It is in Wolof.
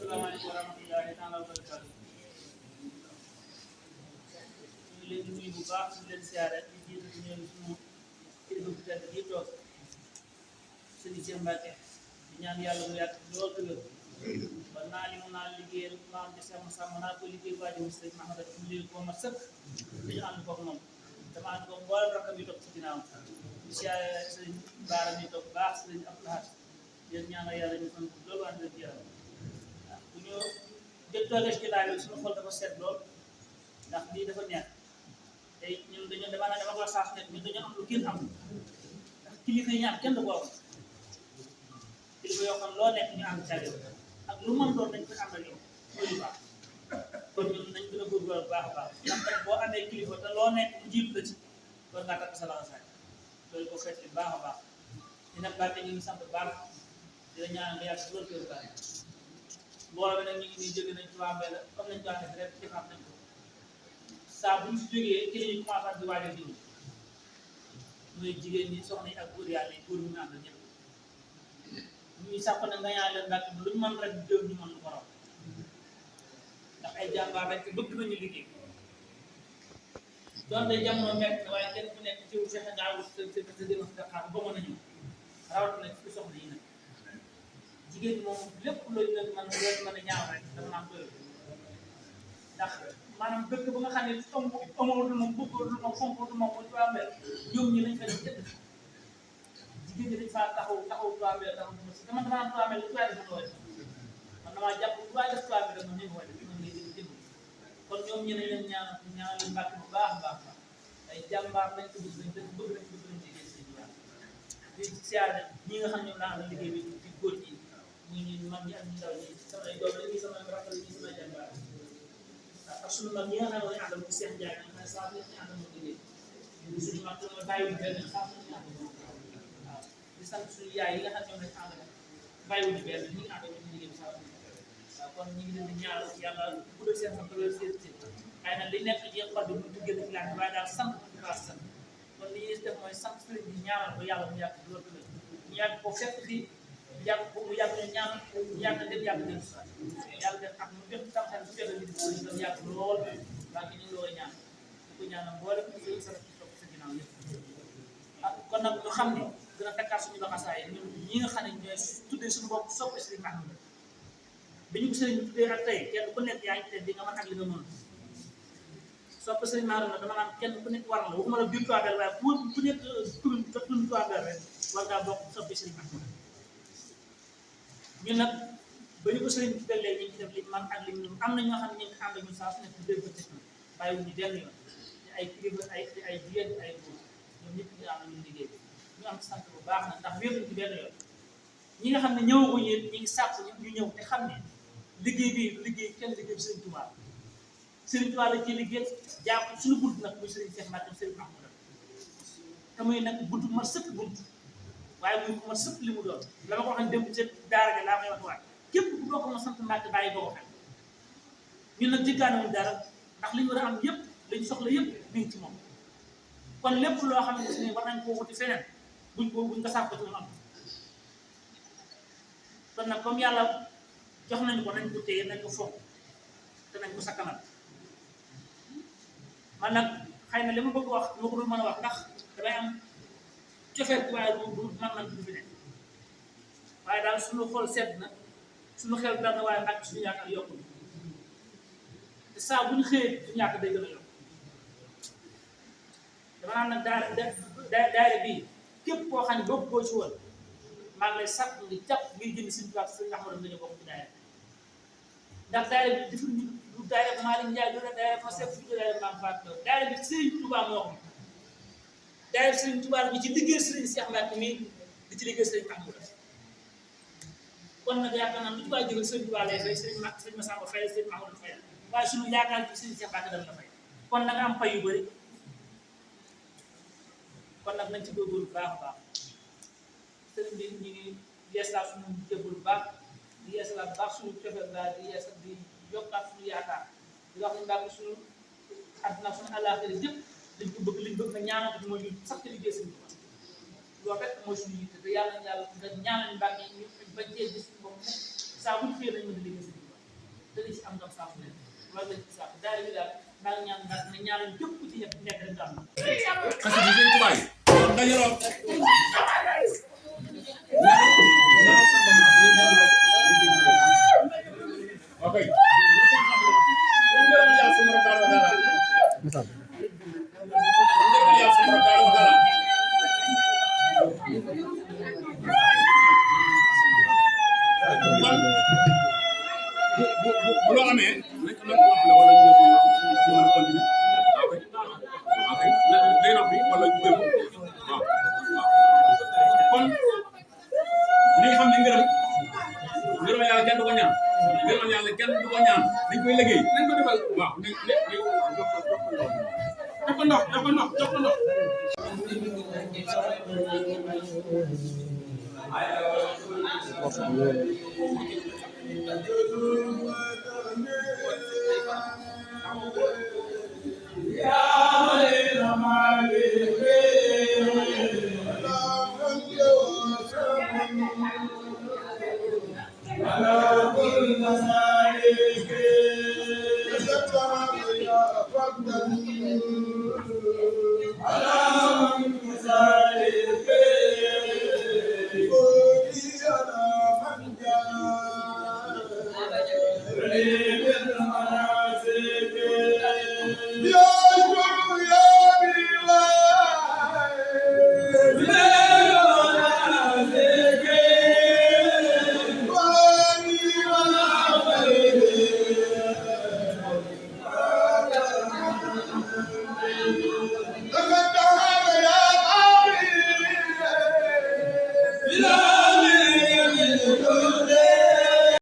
asalaamaaleykum wa rahmatullahi taala wa barakaatu. ñu ngi leen di nuyu bu baax di leen siyaare di jiitu di ñëw suñu kilifa bu tedd gi toog sëriñ Cheikh Mbacke di ñaan yàlla mu yàgg lool te wér ba naa li mu naan liggéeyal maam ci sama sàmm naa ko liggéey waajur sëriñ Mahamad ak mu liggéey ko ma sëkk dañu ànd koog moom dama ànd koog mboolem rakkam yi toog ci ginnaaw di siyaare sëriñ Baara mi toog baax sëriñ Abdoulahat yéen ñaanal yàlla ñu fan ko loolu ànd ak yaram bu ñu jël toogee ci laaj bi suñu xol dafa seet lool ndax lii dafa neex tey ñun dañoo dama ko sax ne ñun dañoo am lu kenn am ndax kilifa yi ñu am kenn du ko am kilifa yoo xam loo nekk ñu ànd ca yow ak lu mën doon dañ ko ànd ak yow loolu baax kon ñun nañ gën a góorgóorlu bu baax a baax ndax tey boo amee kilifa te loo nekk mu jiitu la ci war ngaa takk sa laxasaay loolu ko fekk baax a baax dina bàtte ñu ngi sant baax dina ñaan nga yàgg loolu kër baax mbooloo bi nag ñu ngi nii jóge nañ ci waa Mbella comme nañ ko waxee rek defaat nañ ko saa bu ñu si jógee ci la ñuy commencé di waajal di muy jigéen ñi soxna yi ak góor yàlla yi góor ñu ànd ñëpp ñuy sàpp na nga ñaan leen ndax lu ñu mën rek jëw ñu mën lu ko raw ndax ay jàmbaar rek bëgg nañu liggéey doon day jamono mekk na waaye kenn ku nekk ci wu fexe ngaa wut sa dina sa xaar ba mën a ñëw rawatina ci soxna yi nag jigéen moom lépp loolu leen mën a ñaaw rek dama naan doyul ndax maanaam dëkk ba nga xam ne amoo lu moom bëggoo lu moom fonkoo lu moom mooy Touba Mbella ñoom ñi lañ fa def jënd jigéen ñi dañ faa taxaw Touba Mbella taxaw dama naan Touba Mbella lu waay def looy man damaa jàpp lu waay def Touba Mbella moom ñu ngi koy def ñoom ñi di jënd kon ñoom ñi nañ leen ñaanal leen mbàkk bu baax a baax ay jàmbaar lañ ko bëgg nañ jigéen seen baax di siyaare ñi nga xam ñoom laa am liggéey bi ci góor ñi ñu mag ñi ak ñu ndaw ñi samay doom la ñi samay rakk la ñi samay jàmbaar ak suñu mag ñi nga xam ne àndal ci seen jaay nga xam ne saa ñu àndal moom liggéey ñu suñu mag ma bàyyiwuñu benn saa ñu àndal moom waaw di sant suñu yaay yi nga xam ñoom lañ àndal bàyyiwuñu benn ñu ngi àndal ñu liggéey bi saa waaw kon ñu ngi leen di ñaanal yàlla guddal seen sant loolu seen si xëy na li nekk ci xol bi bu ñu génn ci laaj waaye daal sant bu baax sant kon li ñuy def mooy sant sëriñ bi ñaanal ko yàlla mu yàgg loolu ñu yàgg ko fekk fii yàgg ko mu yàgg ñu ñaanal yàgg dem yàgg dem yàlla def ak mu def tam xel bu fekkee nit ñi doon yàgg lool waa ñu ngi loo ñaan di ko ñaanal mboolem ci sa topp sa ginnaaw yëpp ah kon nag ñu xam ne dina takkaat suñu laxasaay ñun ñi nga xam ne ñooy tuddee suñu bopp soppe Sëriñ Ahmadu bi ñu ko sëriñ bi tuddee ak tey kenn ku nekk yaa ngi tey di nga mën ak li nga mën soppe Sëriñ Ahmadu nag dama naan kenn ku nekk war na la waxuma la biir Touba Mbella waaye ku nekk commune Touba Mbella rek war ngaa bokk soppe Sëriñ Ahmadu ñun nag ba ñu ko sëriñ bi tuddee léegi ñu ngi def li man ak li ñu am na ñoo xam ne ñu ngi ànd ak ñun saa su nekk di dégg ci bàyyiwuñu benn yoon ay kilifa ay jigéen ay góor ñoom ñëpp ñu am nañu liggéey ñu am sant bu baax nag ndax wéeruñu ci benn yoon ñi nga xam ne ñëwaguñu it ñu ngi sàpp ñu ñëw te xam ne liggéey bi liggéey kenn liggéey bi Sëriñ Touba Sëriñ Touba la ciy liggéey jàpp suñu bunt nag muy Sëriñ Cheikh Mbacke Sëriñ Ahmadou te muy nag bunt ma sëkk bunt waaye muy ma sëkk li mu doon la ma ko waxee démb ci daara ja laa may wax waat képp ku bokk ma sant Mbacke bàyyi boo ko xel ñun nag jéggaanewuñ dara ndax li ñu war a am yëpp lañ soxla yëpp mi ngi ci moom kon lépp loo xam ne si war nañ koo wuti feneen buñ ko sàkk ci moom am kon nag comme yàlla jox nañu ko nañ ko téye nañ ko fonk te nañ ko sakkanal man nag xëy na li ma bëgg wax moo ko dul mën a wax ndax damay am cofeet bi waaye bu man nañ du fi ne waaye daal suñu xol sedd na suñu xel dal na waaye nag suñu yaakaar yokku te saa bu ñu xëyee suñu yaakaar day gën a yokk dama naan nag daara bii képp koo xam ne bokk koo ci woon maa ngi lay sàkk nga jàpp ngir jënd Sëriñ Tuubaa Sëriñ Ahmadu nga ñu bokk ci daara ndax daara bi defuñ du daara Malick Ndiaye du daara ma seet du daara Mame Fatou daara bi Sëriñ Tuubaa moo xam daara bi Sëriñ Tuubaa bi ci liggéey Sëriñ Cheikh Mbacke mi di ci liggéey Sëriñ Ahmadu kon nag yaakaar naa lu ci waay jógal Sëriñ Tuubaa lay fay Sëriñ Massamba fay Sëriñ Ahmadu fay waaye suñu yaakaar ci Sëriñ Cheikh Mbacke dana la fay kon nag am pay yu bëri kon nag nañ ci góorgóorlu bu baax a baax sëriñ bi ñu ngi yeesal suñu jëbbul bu baax di yeesal bu baax suñu cofeel daal di yeesal di yokkaat suñu yaakaar di wax ne Mbacke suñu àdduna suñu àllaaxira yëpp liñ ko bëgg nga ñaanal ko mooy ñu sax ci liggéey Sëriñ Tuubaa loolu rek mooy suñu yitte te yàlla nga ñaanal Mbacke ñu bañ cee gis moom saa bu ñu xëyee dañu mën a liggéey Sëriñ Tuubaa te li ci am ndam saa su ne loolu lañ ci sax daal bi daal daal ñaan ndax ne ñaanal jëpp ci ñëpp nekk rek am xasi bi seen tubaay dajaloo okay bu loo amee nañ ko wala ñu mën a continuer ok day noppi wala ñu jël waaw kon li nga xam ne ngërëm yàlla kenn du ko ñaan ngërëm yàlla kenn du ko ñaan dañ koy liggéey nañ ko defal waaw jox ko ndox Hallelujah.